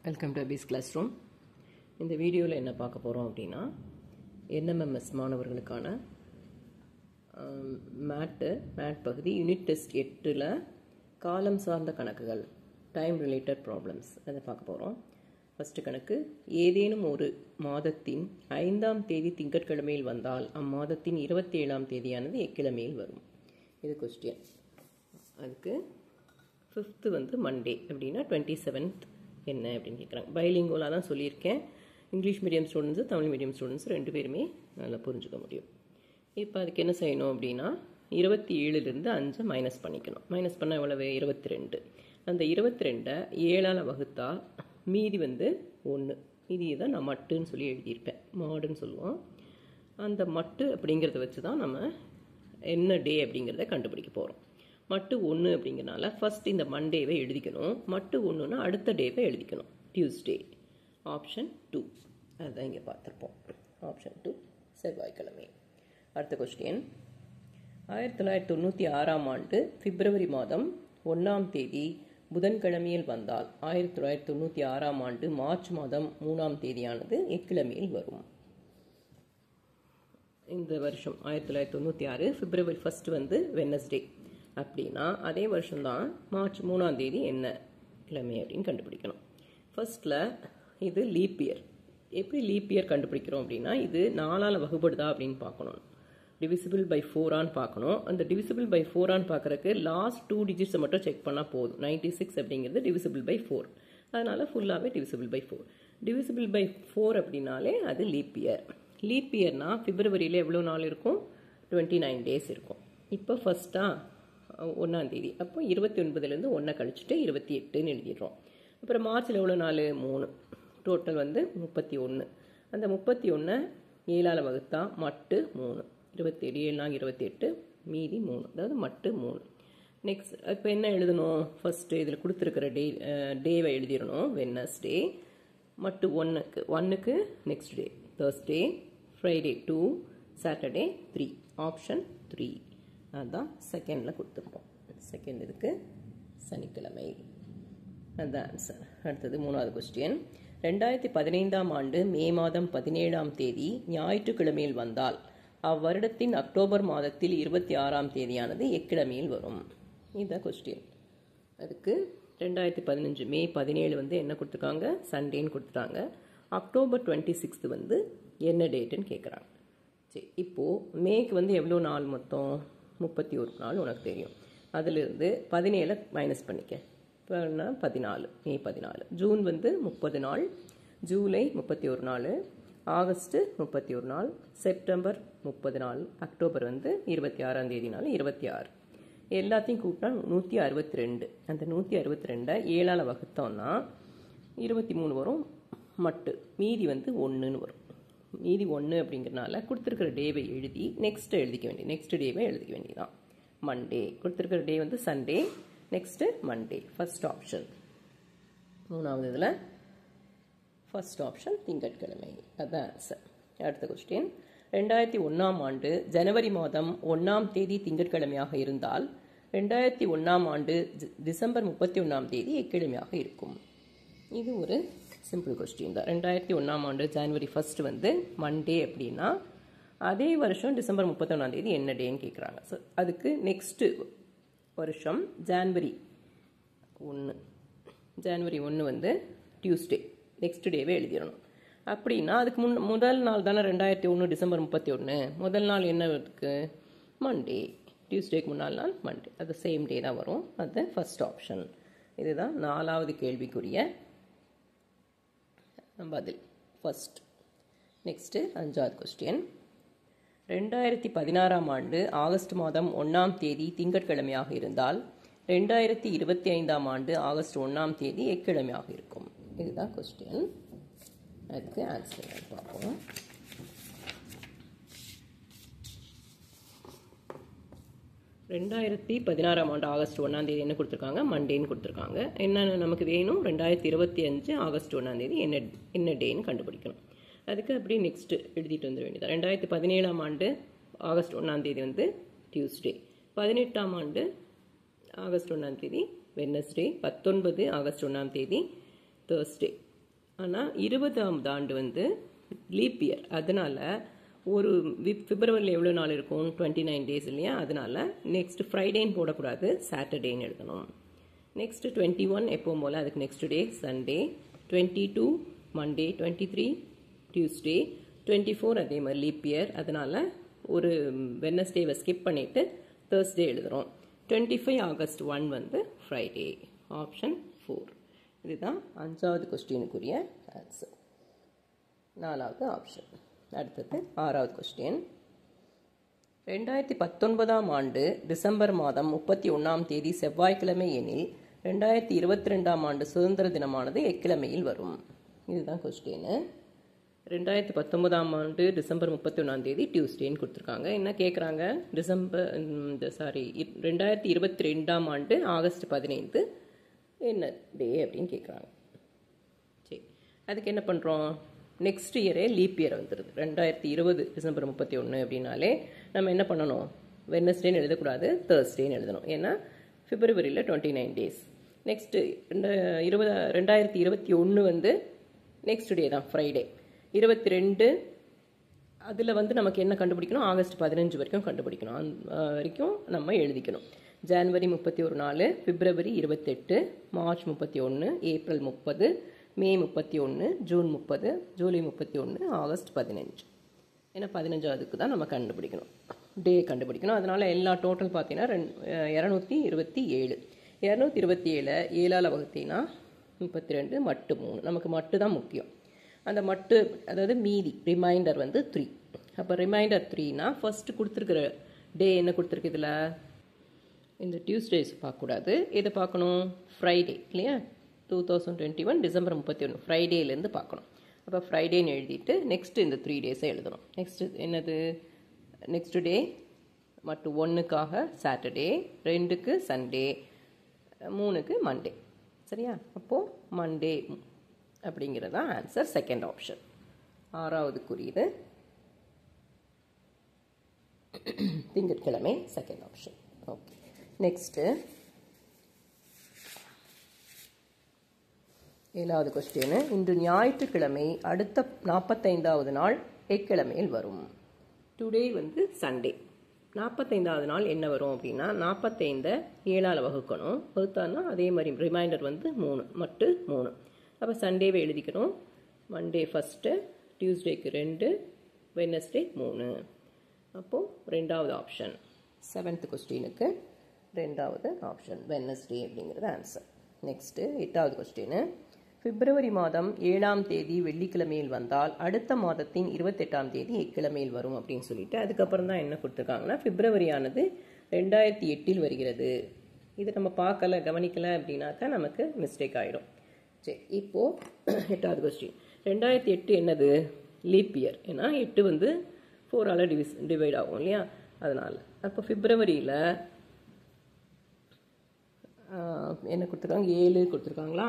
Welcome to office class room. இந்த வீடியோவில் என்ன பார்க்க போகிறோம் அப்படின்னா, என்எம்எம்எஸ் மாணவர்களுக்கான மேட் பகுதி யூனிட் டெஸ்ட் 8ல் காலம் சார்ந்த கணக்குகள், டைம் ரிலேட்டட் ப்ராப்ளம்ஸ் அதை பார்க்க போகிறோம். ஃபஸ்ட்டு கணக்கு, ஏதேனும் ஒரு மாதத்தின் 5ஆம் தேதி திங்கட்கிழமையில் வந்தால் அம்மாதத்தின் 27ஆம் தேதியானது எக்கிழமையில் வரும். இது கொஸ்டின். அதுக்கு 5th வந்து மண்டே அப்படின்னா 27th என்ன அப்படின்னு கேட்குறாங்க. பைலிங்குவலாக தான் சொல்லியிருக்கேன். English medium students Tamil medium students 2 பேருமே நல்லா புரிஞ்சுக்க முடியும். இப்போ அதுக்கு என்ன செய்யணும் அப்படின்னா, 27லேருந்து 5 மைனஸ் பண்ணிக்கணும். மைனஸ் பண்ணால் எவ்வளவு? 22. அந்த 22 7ஆல் வகுத்தா மீதி வந்து 1. மீதி தான் நான் மட்டுன்னு சொல்லி எழுதியிருப்பேன், மாடுன்னு சொல்லுவோம். அந்த மட்டு அப்படிங்கிறத வச்சு தான் நம்ம என்ன டே அப்படிங்கிறத கண்டுபிடிக்க போகிறோம். மட்டு 1 அப்படிங்கிறனால ஃபர்ஸ்ட் இந்த மண்டேவை எழுதிக்கணும். மட்டு 1னா அடுத்த டேவை எழுதிக்கணும், டியூஸ்டே. ஆப்ஷன் 2 அதுதான் இங்கே பார்த்துருப்போம். ஆப்ஷன் 2 செவ்வாய்க்கிழமை. அடுத்த கொஸ்டின், 1996ஆம் ஆண்டு பிப்ரவரி மாதம் 1ஆம் தேதி புதன்கிழமையில் வந்தால் 1996ஆம் ஆண்டு மார்ச் மாதம் 3ஆம் தேதியானது எக்கிழமையில் வரும். இந்த வருஷம் 1996 பிப்ரவரி 1 வந்து வெனஸ்டே அப்படின்னா அதே வருஷம்தான் மார்ச் 3ஆம் தேதி என்ன கிழமை அப்படின்னு கண்டுபிடிக்கணும். ஃபர்ஸ்டில் இது லீப் இயர். எப்படி லீப் இயர் கண்டுபிடிக்கிறோம் அப்படின்னா, இது 4ஆல் வகுப்படுதா அப்படின்னு பார்க்கணும். டிவிசிபிள் பை 4ஆன்னு பார்க்கணும். அந்த டிவிசிபிள் பை 4ஆன்னு பார்க்குறதுக்கு லாஸ்ட் 2 டிஜிட்ஸை மட்டும் செக் பண்ணால் போதும். 96 அப்படிங்கிறது டிவிசிபிள் பை 4, அதனால் ஃபுல்லாகவே டிவிசிபிள் பை 4. டிவிசிபிள் பை 4 அப்படின்னாலே அது லீப் இயர். லீப் இயர்னா பிப்ரவரியில் எவ்வளோ நாள் இருக்கும்? 29 டேஸ் இருக்கும். இப்போ ஃபர்ஸ்ட்டாக 1ஆம் தேதி, அப்போ 29லேருந்து 1 கழிச்சுட்டு 28ன்னு எழுதிடுறோம். அப்புறம் மார்ச்சில் எவ்வளோ நாள்? 3. டோட்டல் வந்து 31. அந்த 31 7ஆல் வகுத்தா மட்டு 3. 27 7 28, மீதி 3, அதாவது மட்டு 3. நெக்ஸ்ட் இப்போ என்ன எழுதணும்? ஃபர்ஸ்ட்டு இதில் கொடுத்துருக்கிற டேவை எழுதிடணும். வெனஸ்டே. மட்டு 1க்கு next day Thursday, Friday 2, Saturday 3. Option 3 அதுதான் செகண்டில் கொடுத்துருப்போம். செகண்ட் இதுக்கு சனிக்கிழமை. அதுதான் ஆன்சர். அடுத்தது 3வது கொஸ்டின், 2015ஆம் ஆண்டு மே மாதம் 17ஆம் தேதி ஞாயிற்றுக்கிழமையில் வந்தால் அவ்வருடத்தின் அக்டோபர் மாதத்தில் 26ஆம் தேதியானது எக்கிழமையில் வரும். இதுதான் கொஸ்டின். அதுக்கு 2015 மே 17 வந்து என்ன கொடுத்துருக்காங்க? சண்டேன்னு கொடுத்துட்டாங்க. அக்டோபர் 26 வந்து என்ன டேட்டுன்னு கேட்குறாங்க. சரி, இப்போது மேக்கு வந்து எவ்வளோ நாள் மொத்தம்? 31 நாள் உனக்கு தெரியும். அதிலிருந்து 17 மைனஸ் பண்ணிக்க. இப்போ 14, மே 14. ஜூன் வந்து 30 நாள், ஜூலை 31 நாள், ஆகஸ்ட்டு 31 நாள், செப்டம்பர் 30 நாள், அக்டோபர் வந்து 26ஆம் தேதினால 26. எல்லாத்தையும் கூட்டினா 162. அந்த 162 7ஆல் வகுத்தோம்னா 23 வரும் மட்டு. மீதி வந்து 1ன்னு வரும். மீதி 1 அப்படிங்கிறனால கொடுத்துருக்கிற டேவை எழுதி நெக்ஸ்ட் டேவை எழுதிக்க வேண்டியதான். மண்டே. கொடுத்துருக்கிற டே வந்து Sunday, next Monday. First option. 3வது இதில் ஃபர்ஸ்ட் ஆப்ஷன் திங்கட்கிழமை. அதுதான் ஆன்சர். அடுத்த கொஸ்டின், 2001ஆம் ஆண்டு ஜனவரி மாதம் 1ஆம் தேதி திங்கட்கிழமையாக இருந்தால் 2001ஆம் ஆண்டு டிசம்பர் 31ஆம் தேதி எக்கிழமையாக இருக்கும். இது ஒரு சிம்பிள் கொஸ்டின் தான். 2001ஆம் ஆண்டு ஜனவரி 1 வந்து மண்டே அப்படின்னா அதே வருஷம் டிசம்பர் 31ஆம் தேதி என்ன டேன்னு கேட்குறாங்க. ஸோ அதுக்கு நெக்ஸ்ட்டு வருஷம் ஜனவரி 1 வந்து டியூஸ்டே. நெக்ஸ்ட் டேவே எழுதிடணும். அப்படின்னா அதுக்கு முதல் நாள் தானே 2001 டிசம்பர் 31. முதல் நாள் என்ன இருக்கு? மண்டே. டியூஸ்டேக்கு முன்னாள் நாள் மண்டே. அது சேம் டே தான் வரும். அது ஃபர்ஸ்ட் ஆப்ஷன். இதுதான் 4வது கேள்விக்குரிய பதில். ஃபர்ஸ்ட். நெக்ஸ்ட்டு 5வது கொஸ்டின், 2016ஆம் ஆண்டு ஆகஸ்ட் மாதம் 1ஆம் தேதி திங்கட்கிழமையாக இருந்தால் 2025ஆம் ஆண்டு ஆகஸ்ட் 1ஆம் தேதி எக்கிழமையாக இருக்கும். இதுதான் கொஸ்டின். அதுக்கு ஆன்சர் பார்ப்போம். ரெண்டாயிரத்தி 16ஆம் ஆண்டு ஆகஸ்ட் 1ஆம் தேதி என்ன கொடுத்துருக்காங்க? மண்டேன்னு கொடுத்துருக்காங்க. என்னென்ன நமக்கு வேணும்? 2025 ஆகஸ்ட் 1ஆம் தேதி என்ன டேன்னு கண்டுபிடிக்கணும். அதுக்கு அப்படியே நெக்ஸ்ட்டு எழுதிட்டு வந்துட வேண்டியது. 2017ஆம் ஆண்டு ஆகஸ்ட் 1ஆம் தேதி வந்து டியூஸ்டே, 18ஆம் ஆண்டு ஆகஸ்ட் 1ஆம் தேதி வெட்னஸ்டே, 19 ஆகஸ்ட் 1ஆம் தேதி தேர்ஸ்டே, ஆனால் 20ஆம் ஆண்டு வந்து லீப் இயர், அதனால் ஒரு பிப்ரவரியில் எவ்வளோ நாள் இருக்கும், 29 டேஸ் இல்லையா, அதனால் நெக்ஸ்ட் ஃப்ரைடேன்னு போடக்கூடாது, சாட்டர்டேன்னு எழுதணும். நெக்ஸ்ட்டு 21 எப்பவும் போல் அதுக்கு next day Sunday, 22 Monday, 23 Tuesday, 24 அதே மாதிரி லீப் இயர், அதனால் ஒரு வெட்னஸ்டேவை ஸ்கிப் பண்ணிவிட்டு தேர்ஸ்டே எழுதுகிறோம். 25 ஆகஸ்ட் 1 வந்து ஃப்ரைடே. ஆப்ஷன் 4. இதுதான் 5வது கொஸ்டினுக்குரிய ஆன்சர். 4வது ஆப்ஷன். அடுத்தது 6வது கொஸ்டின். 2019ஆம் ஆண்டு டிசம்பர் மாதம் 31ஆம் தேதி செவ்வாய்க்கிழமை எனில் 2022ஆம் ஆண்டு சுதந்திர தினமானது எக்கிழமையில் வரும். இதுதான் கொஸ்டின். 2019ஆம் ஆண்டு டிசம்பர் 31ஆம் தேதி டியூஸ்டேன்னு கொடுத்துருக்காங்க. என்ன கேட்குறாங்க, 2022ஆம் ஆண்டு ஆகஸ்ட் 15 என்ன டே அப்படின்னு கேட்குறாங்க. சரி, அதுக்கு என்ன பண்ணுறோம், நெக்ஸ்ட் இயரே லீப் இயர் வந்துடுது. 2020 டிசம்பர் 31 அப்படின்னாலே நம்ம என்ன பண்ணணும், வெட்னஸ்டேன்னு எழுதக்கூடாது, தேர்ஸ்டேன்னு எழுதணும். ஏன்னா பிப்ரவரியில் 29 டேஸ். நெக்ஸ்ட்டு 2021 வந்து நெக்ஸ்ட் டே தான் ஃப்ரைடே. 22 அதில் வந்து நமக்கு என்ன கண்டுபிடிக்கணும், ஆகஸ்ட் 15 வரைக்கும் கண்டுபிடிக்கணும். அந்த வரைக்கும் நம்ம எழுதிக்கணும். ஜனவரி 31 நாள், பிப்ரவரி 28, மார்ச் 31, ஏப்ரல் 30, மே 31, ஜூன் 30, ஜூலை 31, ஆகஸ்ட் 15. ஏன்னா 15ஆவதுக்கு தான் நம்ம கண்டுபிடிக்கணும், டே கண்டுபிடிக்கணும். அதனால் எல்லா டோட்டல் பார்த்தீங்கன்னா 227. 227 7ஆல் வகுத்தீங்கன்னா 32, மட்டு 3. நமக்கு மட்டு தான் முக்கியம். அந்த மட்டு அதாவது மீதி ரிமைண்டர் வந்து 3. அப்போ ரிமைண்டர் 3னா ஃபர்ஸ்ட் கொடுத்துருக்குற டே என்ன கொடுத்துருக்கு, இதில் இந்த டியூஸ்டேஸ் பார்க்கக்கூடாது, இதை பார்க்கணும் ஃப்ரைடே இல்லையா. 2021 டிசம்பர் 31 ஃப்ரைடேலேருந்து பார்க்கணும். அப்போ ஃப்ரைடேன்னு எழுதிட்டு நெக்ஸ்ட்டு இந்த 3 டேஸை எழுதணும். நெக்ஸ்ட்டு என்னது, நெக்ஸ்ட் டே மட்டு 1க்காக சாட்டர்டே, 2க்கு சண்டே, 3க்கு மண்டே. சரியா, அப்போது மண்டே அப்படிங்கிறது தான் ஆன்சர், செகண்ட் ஆப்ஷன். 6வதுக்குரியது திங்கட்கிழமை, செகண்ட் ஆப்ஷன். ஓகே, நெக்ஸ்ட்டு 7வது கொஸ்டின். இன்று ஞாயிற்றுக்கிழமை அடுத்த 45வது நாள் எக்கிழமையில் வரும். டுடே வந்து சண்டே. 45வது நாள் என்ன வரும் அப்படின்னா 45 7ஆல் வகுக்கணும். வகுத்தான்னா அதே மாதிரி ரிமைண்டர் வந்து 3, மட்டு 3. அப்போ சண்டேவை எழுதிக்கணும். மண்டே ஃபஸ்ட்டு, டியூஸ்டேக்கு 2, வெட்னஸ்டே 3. அப்போது 2வது ஆப்ஷன். 7th கொஸ்டினுக்கு 2வது ஆப்ஷன் வெட்னஸ்டே அப்படிங்கிறது ஆன்சர். நெக்ஸ்ட்டு 8வது கொஸ்டின். பிப்ரவரி மாதம் 7ஆம் தேதி வெள்ளிக்கிழமையில் வந்தால் அடுத்த மாதத்தின் 28ஆம் தேதி எக்கிழமையில் வரும் அப்படின்னு சொல்லிட்டு அதுக்கப்புறம் தான் என்ன கொடுத்துருக்காங்கன்னா பிப்ரவரியானது 2008 வருகிறது. இது நம்ம பார்க்கல கவனிக்கல அப்படின்னாக்கா நமக்கு மிஸ்டேக் ஆகிடும். சரி, இப்போது 8வது கொஸ்டின். 2008 என்னது, லீப் இயர். ஏன்னா 8 வந்து 4ஆல் டிவைட் ஆகும் இல்லையா, அதனால். அப்போ பிப்ரவரியில் என்ன கொடுத்துருக்காங்க, 7 கொடுத்துருக்காங்களா.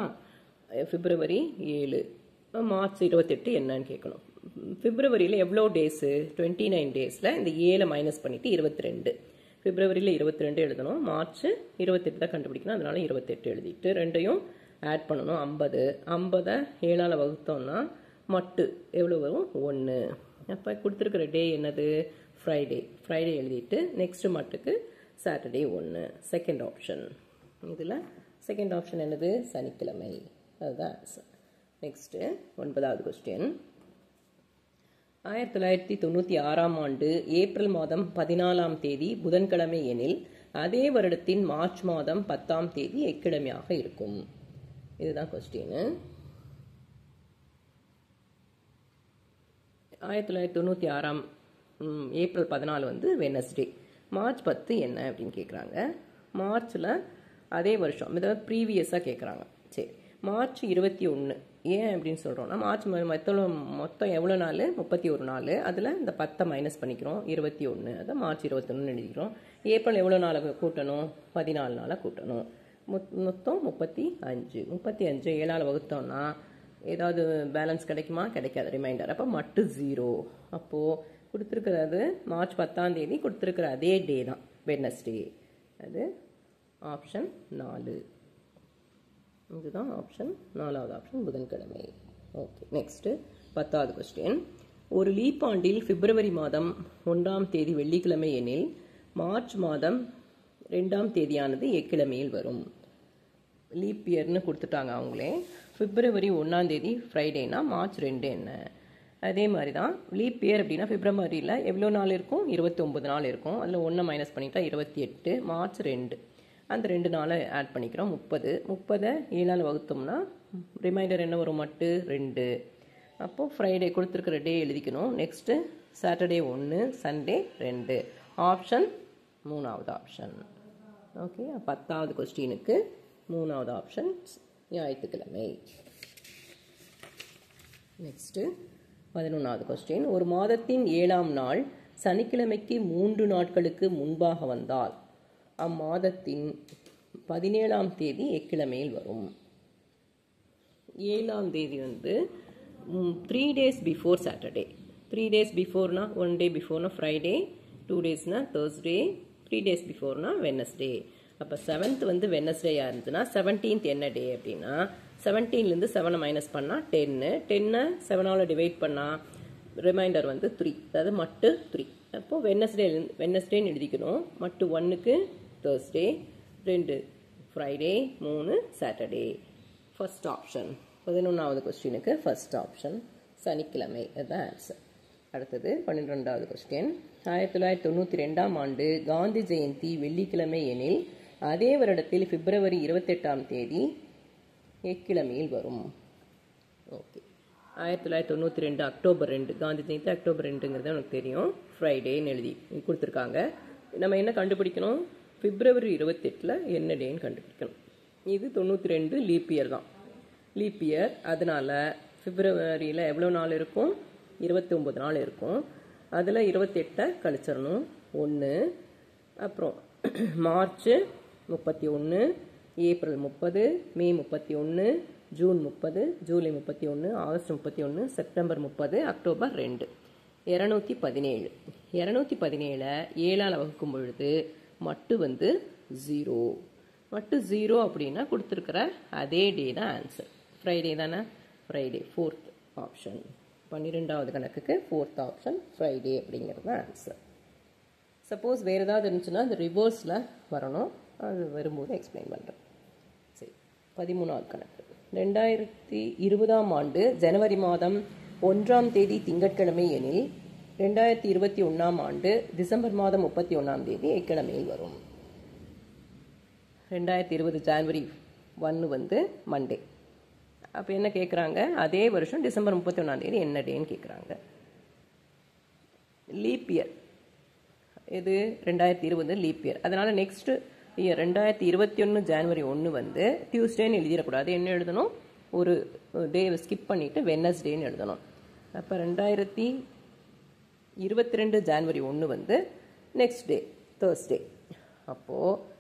பிப்ரவரி 7, மார்ச் 28 என்னன்னு கேட்கணும். பிப்ரவரியில் எவ்வளோ டேஸு, 29 டேஸில் இந்த 7 மைனஸ் பண்ணிவிட்டு 22. பிப்ரவரியில் 22 எழுதணும், மார்ச் 28 தான் கண்டுபிடிக்கணும், அதனால் 28 எழுதிட்டு 2ஐயும் ஆட் பண்ணணும். 50. 50 7ஆல் வகுத்தோம்னா மட்டு எவ்வளோ வரும், 1. அப்போ கொடுத்துருக்கிற டே என்னது, ஃப்ரைடே. ஃப்ரைடே எழுதிட்டு நெக்ஸ்ட் மட்டுக்கு சாட்டர்டே 1, செகண்ட் ஆப்ஷன். இதில் செகண்ட் ஆப்ஷன் என்னது, சனிக்கிழமை. அதுதான் ஆன்சர். நெக்ஸ்ட்டு 9வது கொஸ்டின். 1996ஆம் ஆண்டு ஏப்ரல் மாதம் 14ஆம் தேதி புதன்கிழமை எனில் அதே வருடத்தின் மார்ச் மாதம் 10ஆம் தேதி எக்கிழமையாக இருக்கும். இதுதான் கொஸ்டின். 1996ஆம் ஏப்ரல் 14 வந்து வெட்னஸ்டே. மார்ச் 10 என்ன அப்படின்னு கேட்குறாங்க. மார்ச்சில் அதே வருஷம், அதாவது ப்ரீவியஸாக கேட்குறாங்க. சரி, மார்ச் 21 ஏன் அப்படின்னு சொல்கிறோம்னா மார்ச் மொத்தம் எவ்வளோ நாள், 31 நாள். அதில் இந்த 10 மைனஸ் பண்ணிக்கிறோம், 21. அதான் மார்ச் 21 எழுதிக்கிறோம். ஏப்ரல் எவ்வளோ நாளை கூட்டணும், 14 நாளாக கூட்டணும். மொத்தம் 35. 35 7ஆல் வகுத்தோம்னா ஏதாவது பேலன்ஸ் கிடைக்குமா, கிடைக்காது, ரிமைண்டர். அப்போ மட்டு 0. அப்போது கொடுத்துருக்கிறது மார்ச் 10ஆம் தேதி கொடுத்துருக்கிற அதே டே தான், வெட்னஸ்டே. அது ஆப்ஷன் 4. இதுதான் ஆப்ஷன், 4வது ஆப்ஷன் புதன்கிழமை. ஓகே, நெக்ஸ்ட்டு 10வது கொஸ்டின். ஒரு லீப் ஆண்டில் பிப்ரவரி மாதம் 1ஆம் தேதி வெள்ளிக்கிழமை எனில் மார்ச் மாதம் 2ஆம் தேதியானது எக்கிழமையில் வரும். லீப் இயர்னு கொடுத்துட்டாங்க அவங்களே. பிப்ரவரி 1ஆம் தேதி ஃப்ரைடேனா மார்ச் 2 என்ன? அதே மாதிரி தான் லீப் இயர் அப்படின்னா பிப்ரவரியில் எவ்வளோ நாள் இருக்கும்? 29 நாள் இருக்கும். அதில் 1 மைனஸ் பண்ணிட்டா 28, மார்ச் 2, அந்த 2 நாளை ஆட் பண்ணிக்கிறோம். 30 7ஆல் வகுத்தோம்னா ரிமைண்டர் என்ன வரும்? மட்டு 2. அப்போது ஃப்ரைடே கொடுத்துருக்கிற டே எழுதிக்கணும். Next Saturday 1, Sunday 2. ஆப்ஷன் 3வது ஆப்ஷன். ஓகே, 10வது கொஸ்டினுக்கு 3வது ஆப்ஷன் ஞாயிற்றுக்கிழமை. நெக்ஸ்ட்டு 11வது கொஸ்டின். ஒரு மாதத்தின் 7ஆம் நாள் சனிக்கிழமைக்கு 3 நாட்களுக்கு முன்பாக வந்தால் அம்மாதத்தின் 17ஆம் தேதி எக்கிழமையில் வரும். 7ஆம் தேதி வந்து 3 days பிஃபோர் சாட்டர்டே. 3 days பிஃபோர்னா 1 day பிஃபோர்னா ஃப்ரைடே, 2 daysனா தேர்ஸ்டே, 3 days பிஃபோர்னா வெனஸ்டே. அப்போ 7th வந்து வெனஸ்டேயாக இருந்துச்சுன்னா 17th என்ன டே அப்படின்னா 17லேருந்து 7 மைனஸ் பண்ணால் 10, 10 7ஆல் டிவைட் பண்ணால் ரிமைண்டர் வந்து 3, அதாவது மட்டு 3. அப்போது வெனஸ்டேன்னு எழுதிக்கணும். மட்டு 1க்கு Thursday, 2 Friday, 3 Saturday. First option 11வது கொஸ்டினுக்கு ஃபர்ஸ்ட் ஆப்ஷன் சனிக்கிழமை, அதுதான் ஆன்சர். அடுத்தது 12வது கொஸ்டின். 1992ஆம் ஆண்டு காந்தி ஜெயந்தி வெள்ளிக்கிழமை எனில் அதே வருடத்தில் பிப்ரவரி 28ஆம் தேதி எக்கிழமையில் வரும். ஓகே, 1992 அக்டோபர் 2, காந்தி ஜெயந்தி அக்டோபர் 2ங்கிறது எனக்கு தெரியும். ஃப்ரைடேன்னு எழுதி கொடுத்துருக்காங்க. நம்ம என்ன கண்டுபிடிக்கணும்? பிப்ரவரி 28ல் என்ன டேன்னு கண்டுபிடிக்கணும். இது 92 லீப் இயர் தான். லீப் இயர், அதனால் பிப்ரவரியில் எவ்வளோ நாள் இருக்கும்? 29 நாள் இருக்கும். அதில் 28 கழிச்சிடணும் 1. அப்புறம் மார்ச் 31, ஏப்ரல் 30, மே 31, June 30, July 31, August 31, September 30, October 2. 217. 217 7ஆல் வகுக்கும் பொழுது மட்டு வந்து 0. மட்டு 0 அப்படின்னா கொடுத்துருக்கிற அதே டே தான் ஆன்சர். ஃப்ரைடே தானே? Friday, 4th option. 12வது கணக்குக்கு 4th ஆப்ஷன் ஃப்ரைடே அப்படிங்கிறது தான் ஆன்சர். சப்போஸ் வேறு ஏதாவது இருந்துச்சுன்னா அது ரிவர்ஸில் வரணும். அது வரும்போது எக்ஸ்பிளைன் பண்ணுறேன். சரி, 13வது கணக்கு. 2020ஆம் ஆண்டு ஜனவரி மாதம் 1ஆம் தேதி திங்கட்கிழமை எனில் 2021ஆம் ஆண்டு டிசம்பர் மாதம் 31ஆம் தேதி எக்கிழமையில் வரும். 2020 ஜனவரி 1 வந்து மண்டே. அப்போ என்ன கேட்குறாங்க? அதே வருஷம் டிசம்பர் 31ஆம் தேதி என்ன டேன்னு கேட்குறாங்க. லீப் இயர் இது 2020 லீப் இயர். அதனால் நெக்ஸ்ட் இயர் 2021 ஜனவரி 1 வந்து டியூஸ்டேன்னு எழுதிடக்கூடாது. என்ன எழுதணும்? ஒரு டேவை ஸ்கிப் பண்ணிவிட்டு வெனஸ்டேன்னு எழுதணும். அப்போ 2022 ஜனவரி 1 வந்து நெக்ஸ்ட் டே தேர்ஸ்டே. அப்போது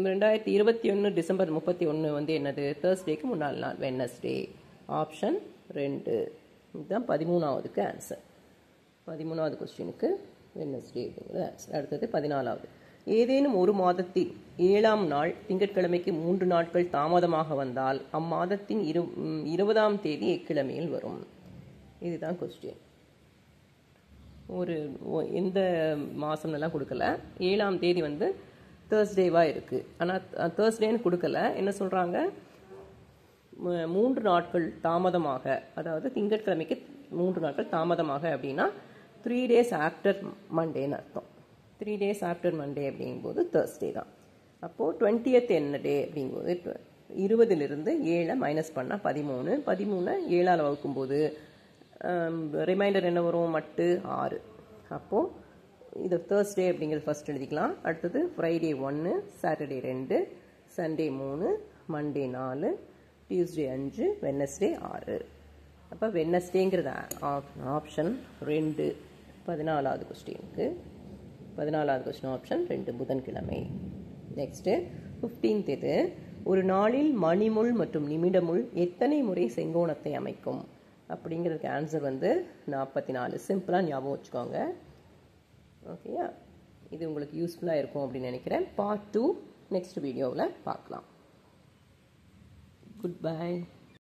2021 டிசம்பர் 31 வந்து என்னது? தேர்ஸ்டேக்கு முன்னாள் நாள், வெனஸ்டே. ஆப்ஷன் 2. இதுதான் 13ஆவதுக்கு ஆன்சர். 13வது கொஸ்டினுக்கு வெனஸ்டே அப்படிங்கிறது ஆன்சர். அடுத்தது 14வது. ஏதேனும் ஒரு மாதத்தின் 7ஆம் நாள் திங்கட்கிழமைக்கு 3 நாட்கள் தாமதமாக வந்தால் அம்மாதத்தின் 20ஆம் தேதி எக்கிழமையில் வரும். இதுதான் கொஸ்டின். ஒரு எந்த மாதம்லாம் கொடுக்கல. 7ஆம் தேதி வந்து தேர்ஸ்டேவாக இருக்குது. ஆனால் தேர்ஸ்டேன்னு கொடுக்கல. என்ன சொல்கிறாங்க? 3 நாட்கள் தாமதமாக, அதாவது திங்கட்கிழமைக்கு 3 நாட்கள் தாமதமாக அப்படின்னா 3 days ஆஃப்டர் மண்டேன்னு அர்த்தம். 3 days ஆஃப்டர் மண்டே அப்படிங்கும்போது தேர்ஸ்டே தான். அப்போது 20th என்ன டே அப்படிங்கும்போது 20லிருந்து 7 மைனஸ் பண்ணால் 13, 13 7ஆல் வகுக்கும்போது ரிமைண்டர் என்ன வரும்? மட்டு 6. அப்போது இது தேர்ஸ்டே அப்படிங்கிறது ஃபர்ஸ்ட் எழுதிக்கலாம். அடுத்தது Friday 1, Saturday 2, Sunday 3, Monday 4, Tuesday 5, Wednesday 6. அப்போ வெனஸ்டேங்கிறது ஆப்ஷன் 2. 14வது கொஸ்டினுக்கு 14வது கொஸ்டின் ஆப்ஷன் 2, புதன்கிழமை. Next 15th. இது ஒரு நாளில் மணிமுள் மற்றும் நிமிடமுள் எத்தனை முறை செங்கோணத்தை அமைக்கும் அப்படிங்கிறதுக்கு ஆன்சர் வந்து 44. சிம்பிளாக ஞாபகம் வச்சுக்கோங்க. ஓகேயா? இது உங்களுக்கு யூஸ்ஃபுல்லாக இருக்கும் அப்படின்னு நினைக்கிறேன். பார்ட் 2 நெக்ஸ்ட் வீடியோவில் பார்க்கலாம். Good bye.